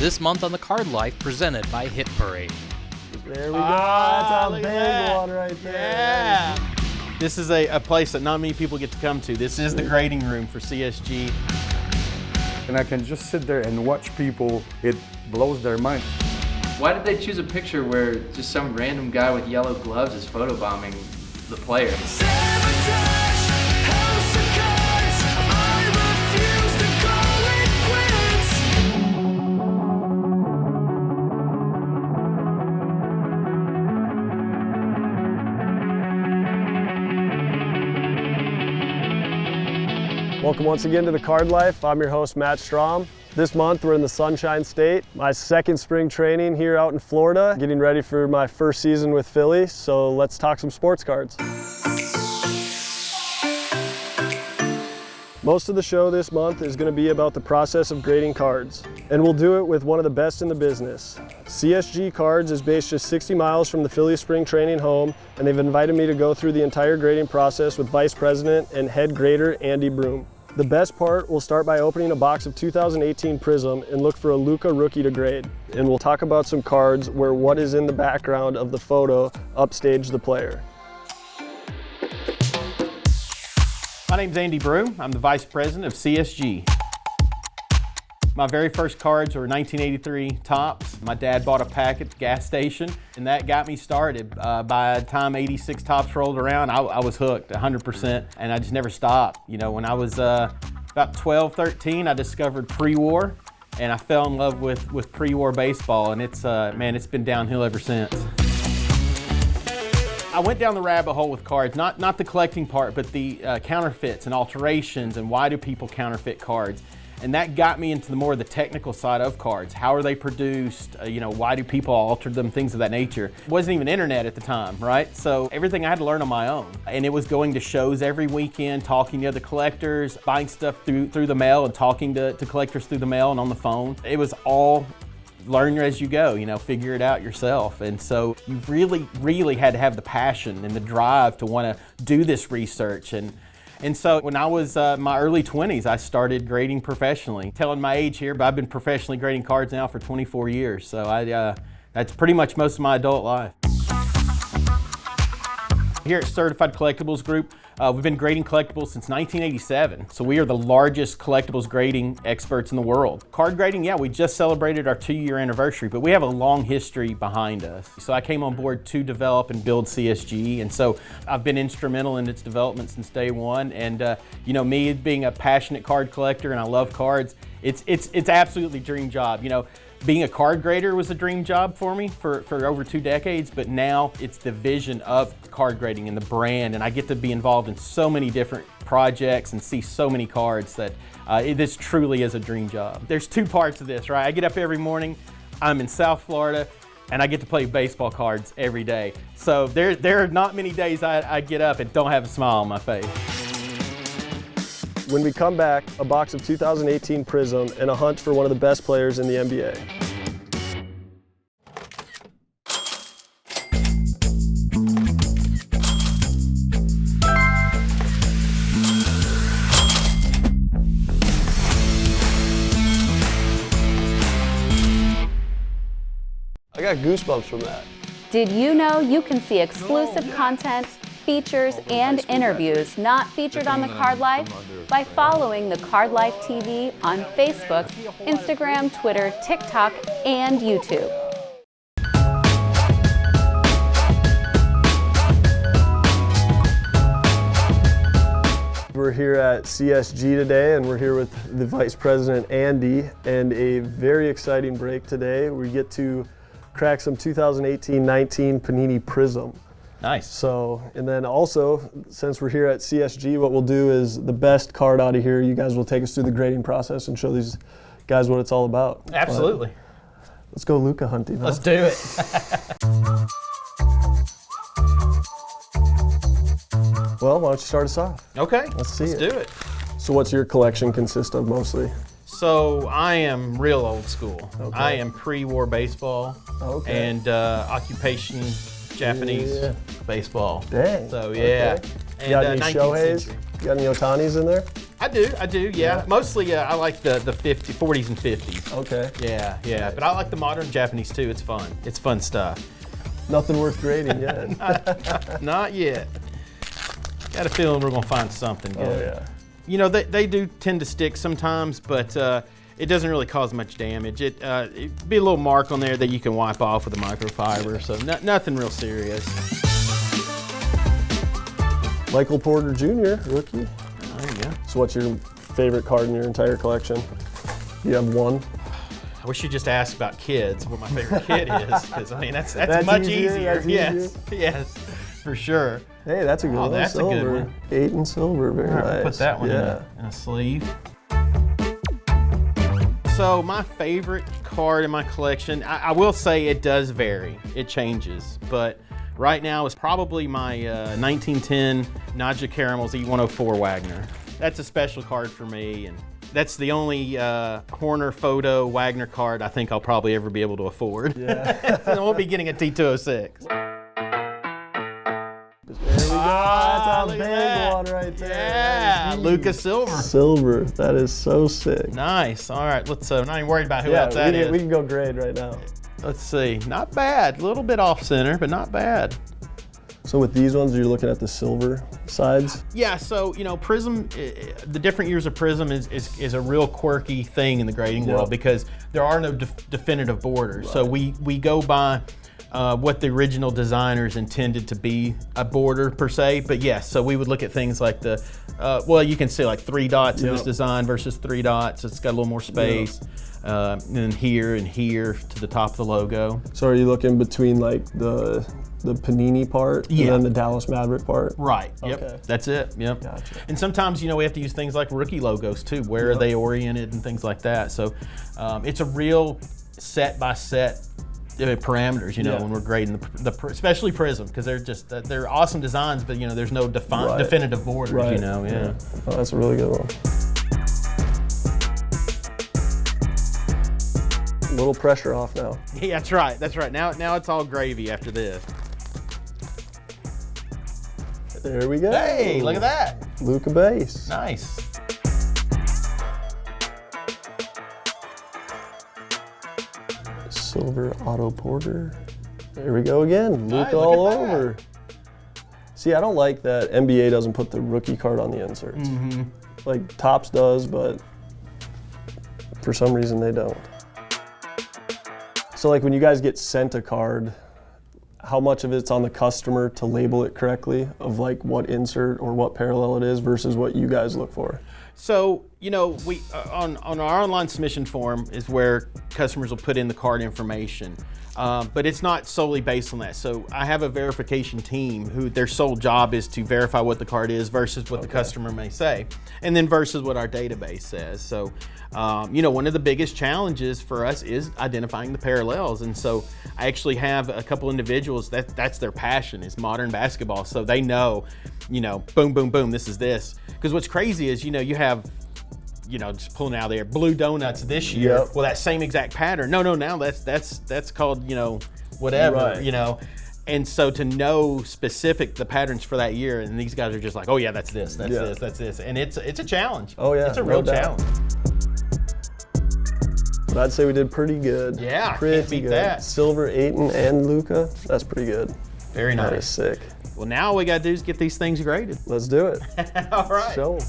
This month on the Card Life, presented by Hit Parade. There we go. That's a big one right there. Yeah. This is a place that not many people get to come to. This is the grading room for CSG. And I can just sit there and watch people. It blows their mind. Why did they choose a picture where just some random guy with yellow gloves is photobombing the player? Welcome once again to the Card Life. I'm your host, Matt Strahm. This month we're in the Sunshine State. My second spring training here out in Florida, getting ready for my first season with Phillies. So let's talk some sports cards. Most of the show this month is going to be about the process of grading cards, and we'll do it with one of the best in the business. CSG Cards is based just 60 miles from the Phillies spring training home, and they've invited me to go through the entire grading process with Vice President and head grader Andy Broome. The best part, we'll start by opening a box of 2018 Prizm and look for a Luka rookie to grade. And we'll talk about some cards where what is in the background of the photo upstage the player. My name's Andy Broome. I'm the Vice President of CSG. My very first cards were 1983 Topps. My dad bought a pack at the gas station, and that got me started. By the time 86 Topps rolled around, I was hooked 100%, and I just never stopped. You know, when I was about 12, 13, I discovered pre-war, and I fell in love with pre-war baseball, and it's been downhill ever since. I went down the rabbit hole with cards, not the collecting part, but the counterfeits and alterations, and why do people counterfeit cards? And that got me into more of the technical side of cards. How are they produced? Why do people alter them? Things of that nature. It wasn't even internet at the time, right? So everything I had to learn on my own. And it was going to shows every weekend, talking to other collectors, buying stuff through the mail and talking to collectors through the mail and on the phone. It was all learn as you go, figure it out yourself. And so you really, really had to have the passion and the drive to want to do this research. And so when I was my early 20s, I started grading professionally. Telling my age here, but I've been professionally grading cards now for 24 years. So that's pretty much most of my adult life. Here at Certified Collectibles Group, we've been grading collectibles since 1987. So we are the largest collectibles grading experts in the world. Card grading, yeah, we just celebrated our 2-year anniversary, but we have a long history behind us. So I came on board to develop and build CSG, and so I've been instrumental in its development since day one. And me being a passionate card collector, and I love cards, it's absolutely a dream job. Being a card grader was a dream job for me for over 2 decades, but now it's the vision of card grading and the brand, and I get to be involved in so many different projects and see so many cards that this truly is a dream job. There's 2 parts of this, right? I get up every morning, I'm in South Florida, and I get to play baseball cards every day. So there are not many days I get up and don't have a smile on my face. When we come back, a box of 2018 Prizm and a hunt for one of the best players in the NBA. I got goosebumps from that. Did you know you can see exclusive content, features, and interviews not featured on the Card Life by following the Card Life TV on Facebook, Instagram, Twitter, TikTok, and YouTube. We're here at CSG today, and we're here with the Vice President, Andy, and a very exciting break today. We get to crack some 2018-19 Panini Prizm. Nice. So, and then also, since we're here at CSG, what we'll do is the best card out of here, you guys will take us through the grading process and show these guys what it's all about. Absolutely. But let's go Luka hunting. Huh? Let's do it. Well, why don't you start us off? Okay. Let's do it. So what's your collection consist of mostly? So I am real old school. Okay. I am pre-war baseball and occupation Japanese baseball. Dang. So yeah. Okay. And, got any 19th Shoheis? century. You got any Otanis in there? I do, yeah. Mostly, I like the 40s and 50s. Okay. Yeah. Nice. But I like the modern Japanese too. It's fun. It's fun stuff. Nothing worth grading yet. Not yet. Got a feeling we're gonna find something good. Oh yeah. You know, they do tend to stick sometimes, but it doesn't really cause much damage. It'd be a little mark on there that you can wipe off with a microfiber, so nothing real serious. Michael Porter Jr., rookie. There you go. So what's your favorite card in your entire collection? You have one? I wish you just asked about kids, what my favorite kid is, because I mean that's much easier. That's Yes, for sure. Hey, that's a good one. That's Silver. a good one. 8 and silver, very All right, nice. we'll put that one yeah. in a sleeve. So my favorite card in my collection, I will say it does vary. It changes, but right now is probably my 1910 Nadja Caramels E104 Wagner. That's a special card for me, and that's the only Horner photo Wagner card I think I'll probably ever be able to afford. Yeah. I won't be getting a T206. There we go. That's a look big at that. one right there. Yeah, That is Luka huge. Silver. Silver. That is so sick. Nice. All right, let's. I'm not even worried about who Yeah, else that is. we can go grade right now. Let's see. Not bad. A little bit off center, but not bad. So with these ones, you're looking at the silver sides? Yeah, so, you know, Prizm, the different years of Prizm is a real quirky thing in the grading world because there are no definitive borders. Right. So we go by what the original designers intended to be a border per se. But yes, so we would look at things like the, well, you can see like 3 dots in this design versus 3 dots. It's got a little more space. And then here and here to the top of the logo. So are you looking between like the Panini part and then the Dallas Maverick part? Right, yep, Okay. That's it, yep. Gotcha. And sometimes, you know, we have to use things like rookie logos too. Where are they oriented and things like that. So it's a real set by set parameters, you know, when we're grading especially Prizm, because they're awesome designs, but you know, there's no definitive borders, you know, Oh, that's a really good one. A little pressure off now. Yeah, that's right. Now it's all gravy after this. There we go. Hey, look at that. Luka base. Nice. Silver Otto Porter. There we go again. Luka Look all at that. over. See, I don't like that NBA doesn't put the rookie card on the inserts. Like Topps does, but for some reason they don't. So like when you guys get sent a card, how much of it's on the customer to label it correctly of like what insert or what parallel it is versus what you guys look for? So, you know, we on our online submission form is where customers will put in the card information, but it's not solely based on that. So I have a verification team who their sole job is to verify what the card is versus what the customer may say, and then versus what our database says. So, you know, one of the biggest challenges for us is identifying the parallels. And so I actually have a couple individuals that's their passion is modern basketball. So they know, you know, boom, boom, boom, this is this. Because what's crazy is, you know, you have, you know, just pulling out there, blue donuts this year. Well, that same exact pattern. No, now that's called, you know, whatever, you know. And so to know the patterns for that year, and these guys are just like, oh yeah, that's this, that's this. And it's a challenge. Oh yeah, it's a real challenge. But I'd say we did pretty good. Yeah, pretty can't beat good. that. Silver Ayton and Luka, that's pretty good. Very nice. That is sick. Well, now all we gotta do is get these things graded. Let's do it. All right. Show 'em.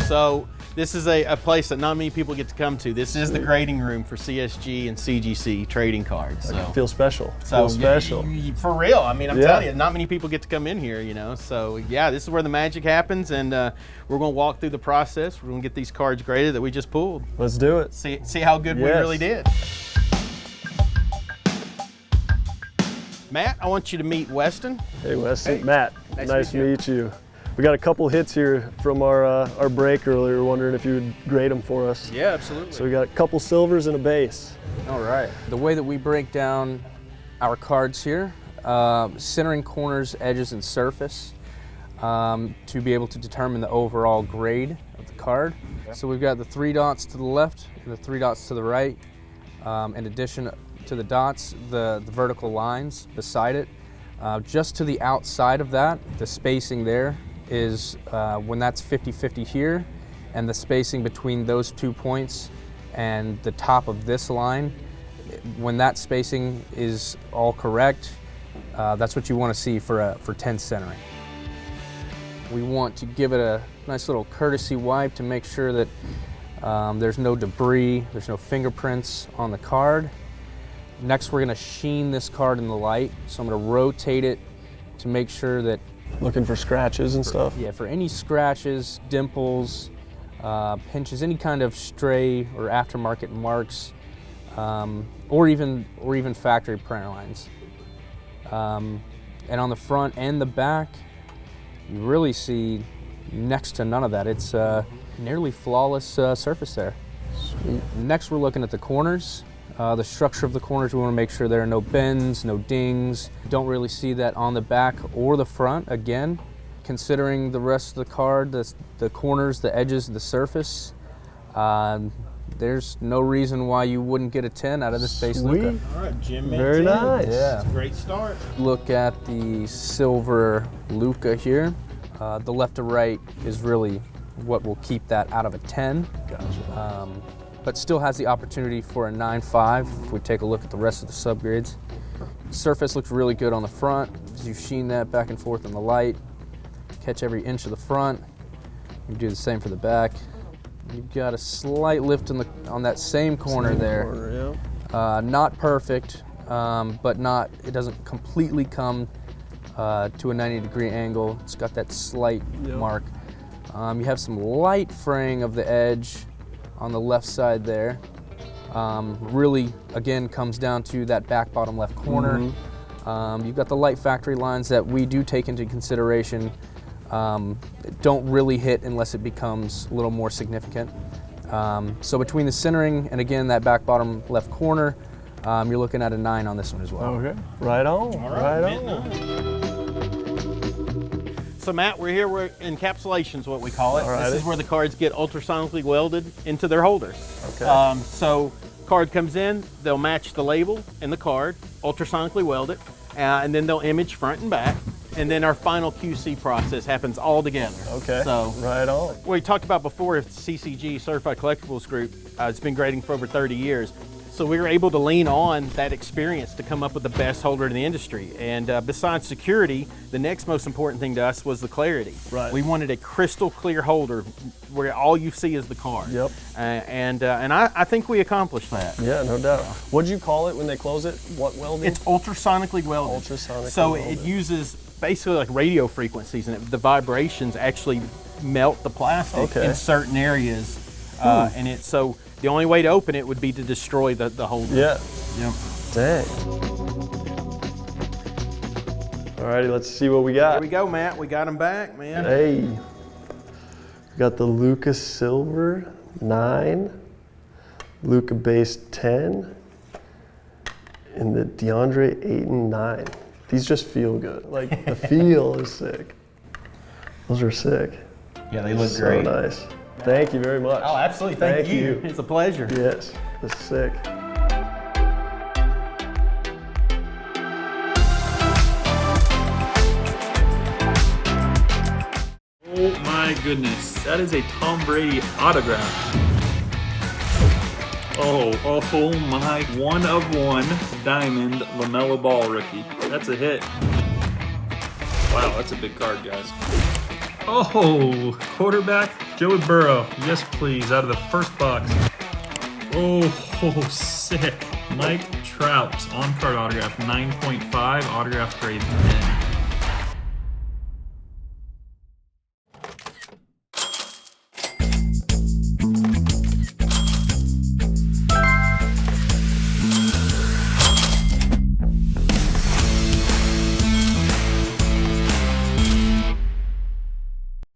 So This is a place that not many people get to come to. This is the grading room for CSG and CGC trading cards. So. Feel special. So Feel special. For real. I mean, I'm telling you, not many people get to come in here, you know. So yeah, this is where the magic happens, and we're going to walk through the process. We're going to get these cards graded that we just pulled. Let's do it. See how good we really did. Matt, I want you to meet Weston. Hey, Weston. Hey. Matt, nice to meet you. We got a couple hits here from our break earlier. Wondering if you would grade them for us. Yeah, absolutely. So we got a couple silvers and a base. All right. The way that we break down our cards here, centering corners, edges, and surface to be able to determine the overall grade of the card. Okay. So we've got the 3 dots to the left and the 3 dots to the right. In addition to the dots, the vertical lines beside it. Just to the outside of that, the spacing there is when that's 50-50 here, and the spacing between those 2 points and the top of this line, when that spacing is all correct, that's what you want to see for 10 centering. We want to give it a nice little courtesy wipe to make sure that there's no debris, there's no fingerprints on the card. Next, we're going to sheen this card in the light, so I'm going to rotate it to make sure that... Looking for scratches and stuff? Yeah, for any scratches, dimples, pinches, any kind of stray or aftermarket marks, or even factory print lines. And on the front and the back, you really see next to none of that. It's nearly flawless surface there. Sweet. Next, we're looking at the corners. The structure of the corners, we want to make sure there are no bends, no dings. Don't really see that on the back or the front. Again, considering the rest of the card, the corners, the edges, the surface, there's no reason why you wouldn't get a 10 out of this base Luka. All right, Jim. Very nice. Yeah. That's a great start. Look at the silver Luka here. The left to right is really what will keep that out of a 10. Gotcha. But still has the opportunity for a 9.5 if we take a look at the rest of the subgrades. Surface looks really good on the front as you sheen that back and forth in the light. Catch every inch of the front. You do the same for the back. You've got a slight lift on that same corner there. Not perfect, but it doesn't completely come to a 90-degree angle. It's got that slight mark. You have some light fraying of the edge on the left side there. Really, again, comes down to that back bottom left corner. You've got the light factory lines that we do take into consideration. Don't really hit unless it becomes a little more significant. So between the centering and again that back bottom left corner, you're looking at a 9 on this one as well. Okay, right on, right on. So Matt, we're encapsulation's what we call it. Alrighty. This is where the cards get ultrasonically welded into their holders. Okay. So card comes in, they'll match the label and the card, ultrasonically weld it, and then they'll image front and back, and then our final QC process happens all together. Okay. So right on. we talked about before, CCG Certified Collectibles Group, it's been grading for over 30 years. So we were able to lean on that experience to come up with the best holder in the industry. And besides security, the next most important thing to us was the clarity. Right. We wanted a crystal clear holder where all you see is the card. Yep. And I think we accomplished that. Yeah, no doubt. What'd you call it when they close it? What welding? It's ultrasonically welded. Ultrasonically so welded. it uses basically like radio frequencies, and the vibrations actually melt the plastic in certain areas. And so the only way to open it would be to destroy the holder. Yeah. Yep. Dang. Alrighty, let's see what we got. There we go, Matt. We got them back, man. Hey. We got the Luka Silver 9, Luka Base 10, and the DeAndre Ayton 9. These just feel good. Like, the feel is sick. Those are sick. Yeah, they look so great. Nice. Thank you very much. Oh, absolutely. Thank you. It's a pleasure. Yes, that's sick. Oh my goodness, that is a Tom Brady autograph. Oh my, 1 of 1 diamond LaMelo Ball rookie. That's a hit. Wow, that's a big card, guys. Oh, quarterback, Joey Burrow. Yes, please, out of the first box. Oh, sick. Mike Trout, on-card autograph, 9.5, autograph grade 10.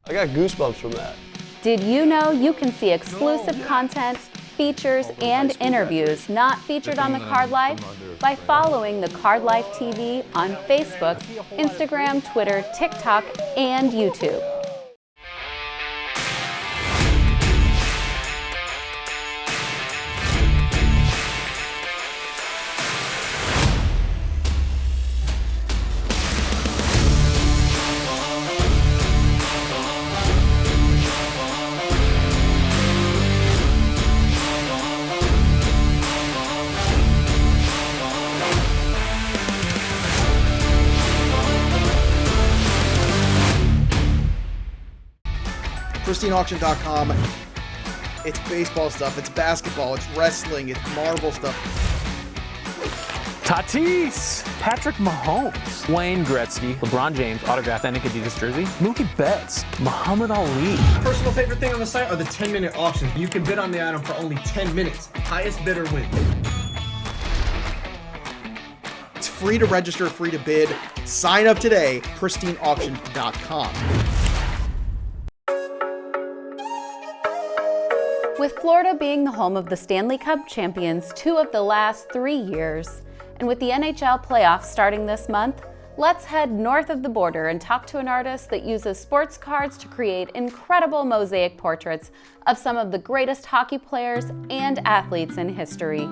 I got goosebumps from that. Did you know you can see exclusive content, features, and interviews not featured on the Card Life by following the Card Life TV on Facebook, Instagram, Twitter, TikTok, and YouTube. PristineAuction.com. It's baseball stuff, it's basketball, it's wrestling, it's Marvel stuff. Tatis, Patrick Mahomes, Wayne Gretzky, LeBron James, autographed Nike Adidas jersey, Mookie Betts, Muhammad Ali. Personal favorite thing on the site are the 10-minute auctions. You can bid on the item for only 10 minutes. Highest bidder wins. It's free to register, free to bid. Sign up today, PristineAuction.com. With Florida being the home of the Stanley Cup champions 2 of the last 3 years, and with the NHL playoffs starting this month, let's head north of the border and talk to an artist that uses sports cards to create incredible mosaic portraits of some of the greatest hockey players and athletes in history.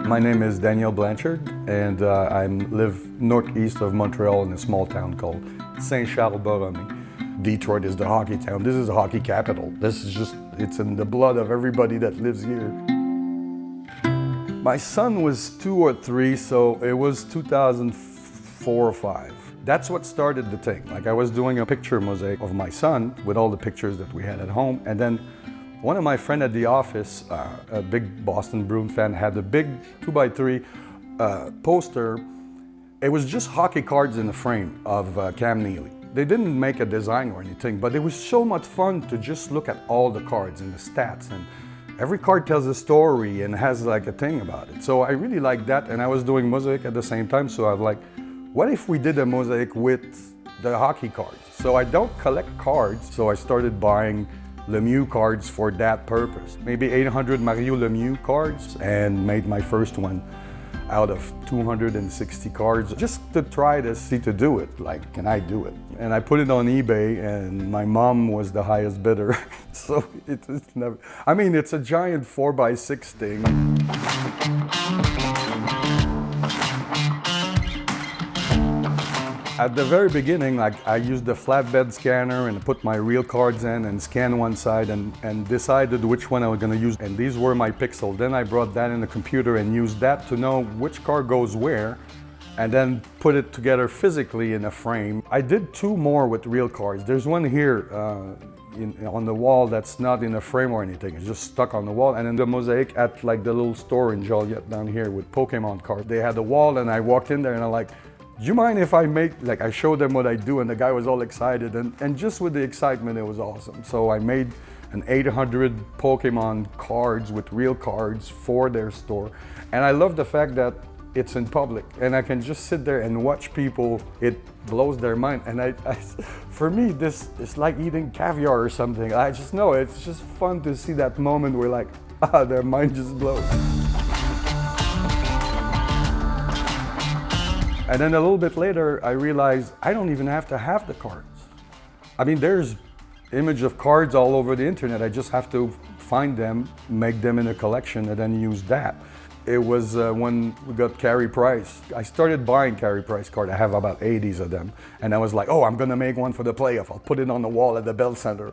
My name is Daniel Blanchard, and I live northeast of Montreal in a small town called Saint-Charles-Borromée. Detroit is the hockey town. This is the hockey capital. This is just, it's in the blood of everybody that lives here. My son was 2 or 3, so it was 2004 or 5. That's what started the thing. Like, I was doing a picture mosaic of my son with all the pictures that we had at home, and then one of my friends at the office, a big Boston Broome fan, had a big 2x3 poster. It was just hockey cards in a frame of Cam Neely. They didn't make a design or anything, but it was so much fun to just look at all the cards and the stats, and every card tells a story and has like a thing about it. So I really liked that, and I was doing mosaic at the same time, so I was like, what if we did a mosaic with the hockey cards? So I don't collect cards, so I started buying Lemieux cards for that purpose. Maybe 800 Mario Lemieux cards, and made my first one out of 260 cards, just to try to see to do it, like, can I do it? And I put it on eBay, and my mom was the highest bidder. So it's never, I mean, it's a giant 4x6 thing. At the very beginning, like, I used the flatbed scanner and put my real cards in and scan one side and decided which one I was gonna use. And these were my pixels. Then I brought that in the computer and used that to know which card goes where, and then put it together physically in a frame. I did 2 more with real cards. There's one here on the wall that's not in a frame or anything. It's just stuck on the wall. And then the mosaic at like the little store in Joliet down here with Pokemon cards. They had a wall, and I walked in there and I'm like, do you mind if I make, like, I showed them what I do, and the guy was all excited, and just with the excitement, it was awesome. So I made an 800 Pokemon cards with real cards for their store. And I love the fact that it's in public, and I can just sit there and watch people. It blows their mind. And for me, this is like eating caviar or something. I just know, it's just fun to see that moment where, like, their mind just blows. And then a little bit later, I realized I don't even have to have the cards. I mean, there's image of cards all over the internet. I just have to find them, make them in a collection, and then use that. It was when we got Carey Price. I started buying Carey Price cards. I have about 80s of them. And I was like, oh, I'm gonna make one for the playoff. I'll put it on the wall at the Bell Center.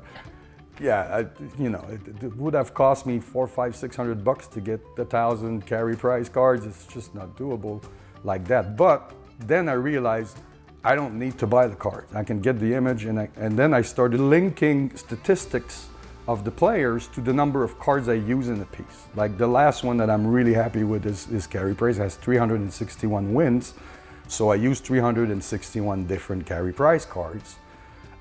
Yeah, it would have cost me $400, $500, $600 to get 1,000 Carey Price cards. It's just not doable like that. But then I realized I don't need to buy the card. I can get the image, and then I started linking statistics of the players to the number of cards I use in a piece. Like the last one that I'm really happy with is Carey Price, has 361 wins. So I used 361 different Carey Price cards,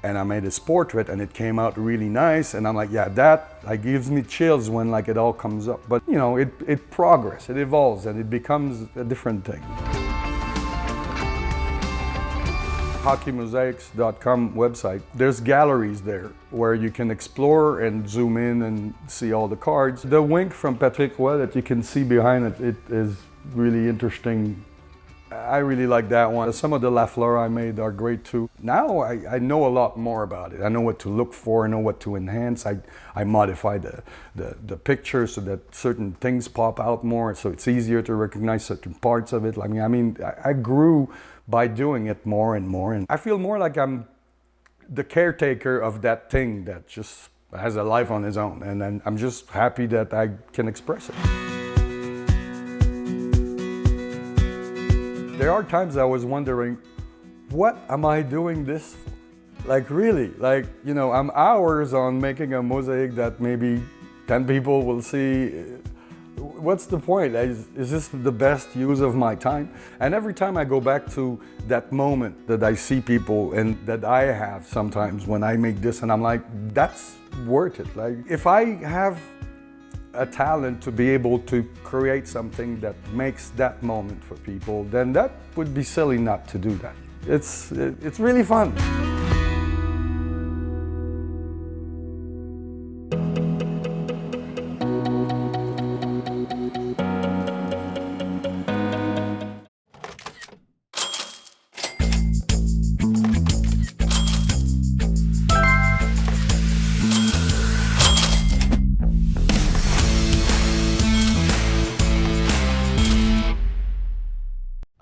and I made his portrait, and it came out really nice. And I'm like, yeah, that like gives me chills when like it all comes up. But you know, it progresses, it evolves, and it becomes a different thing. HockeyMosaics.com website. There's galleries there where you can explore and zoom in and see all the cards. The wink from Patrick Roy that you can see behind it, it is really interesting. I really like that one. Some of the Lafleur I made are great too. Now I know a lot more about it. I know what to look for, I know what to enhance. I modify the picture so that certain things pop out more, so it's easier to recognize certain parts of it. I grew by doing it more and more, and I feel more like I'm the caretaker of that thing that just has a life on its own, and I'm just happy that I can express it. There are times I was wondering, what am I doing this for? Like really, like, you know, I'm hours on making a mosaic that maybe 10 people will see. What's the point? Is this the best use of my time? And every time I go back to that moment that I see people and that I have sometimes when I make this, and I'm like, that's worth it. Like if I have a talent to be able to create something that makes that moment for people, then that would be silly not to do that. It's really fun.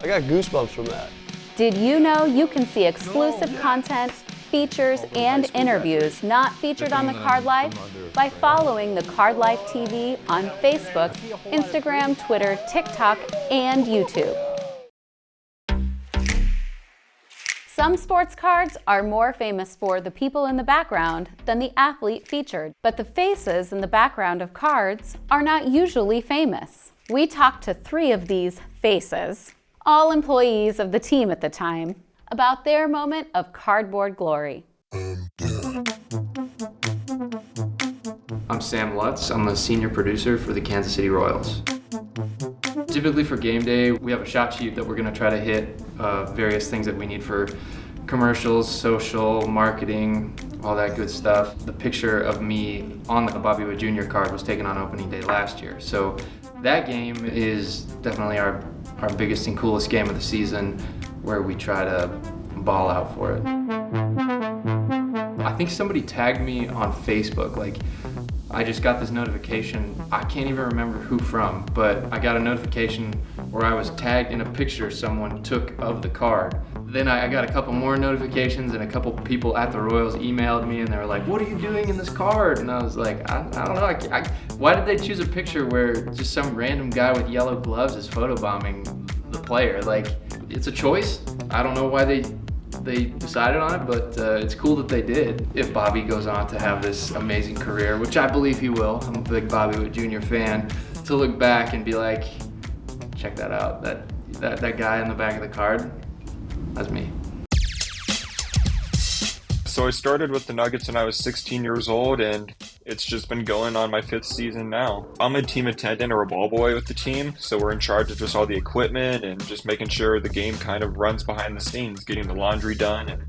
I got goosebumps from that. Did you know you can see exclusive content, features, and interviews not featured on The Card Life by following The Card Life TV on Facebook, Instagram, Twitter, TikTok, and YouTube. Some sports cards are more famous for the people in the background than the athlete featured, but the faces in the background of cards are not usually famous. We talked to 3 of these faces, all employees of the team at the time, about their moment of cardboard glory. I'm Sam Lutz. I'm a senior producer for the Kansas City Royals. Typically for game day, we have a shot sheet that we're going to try to hit various things that we need for commercials, social, marketing, all that good stuff. The picture of me on the Bobby Witt Jr. card was taken on opening day last year. So that game is definitely our biggest and coolest game of the season, where we try to ball out for it. I think somebody tagged me on Facebook. Like, I just got this notification. I can't even remember who from, but I got a notification where I was tagged in a picture someone took of the card. Then I got a couple more notifications, and a couple people at the Royals emailed me, and they were like, "What are you doing in this card?" And I was like, I don't know. Why did they choose a picture where just some random guy with yellow gloves is photobombing the player? Like, it's a choice. I don't know why they decided on it, but it's cool that they did. If Bobby goes on to have this amazing career, which I believe he will, I'm a big Bobby Witt Jr. fan, to look back and be like, check that out, that guy in the back of the card, that's me. So I started with the Nuggets when I was 16 years old, and it's just been going on my 5th season now. I'm a team attendant or a ball boy with the team, so we're in charge of just all the equipment and just making sure the game kind of runs behind the scenes, getting the laundry done and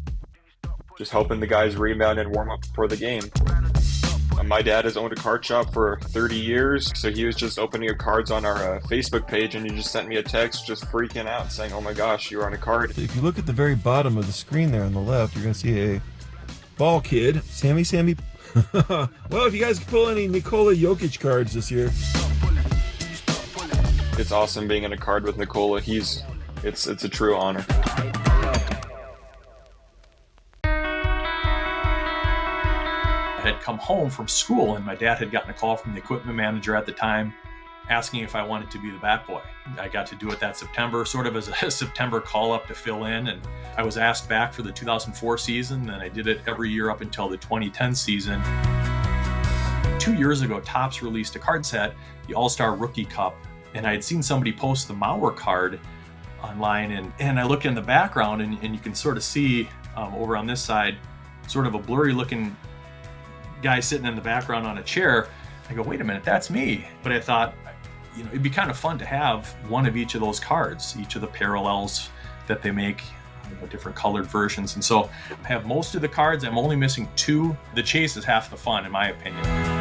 just helping the guys rebound and warm up for the game. My dad has owned a card shop for 30 years, so he was just opening cards on our Facebook page, and he just sent me a text just freaking out saying, "Oh my gosh, you're on a card." If you look at the very bottom of the screen there on the left, you're going to see a ball kid, Sammy. Well, if you guys can pull any Nikola Jokic cards this year. It's awesome being in a card with Nikola. It's a true honor. I had come home from school, and my dad had gotten a call from the equipment manager at the time asking if I wanted to be the bat boy. I got to do it that September, sort of as a September call-up to fill in, and I was asked back for the 2004 season, and I did it every year up until the 2010 season. 2 years ago, Topps released a card set, the All-Star Rookie Cup, and I had seen somebody post the Mauer card online, and I look in the background, and you can sort of see over on this side, sort of a blurry looking guy sitting in the background on a chair. I go, wait a minute, that's me. But I thought, it'd be kind of fun to have one of each of those cards, each of the parallels that they make, different colored versions. And so I have most of the cards. I'm only missing 2. The chase is half the fun, in my opinion.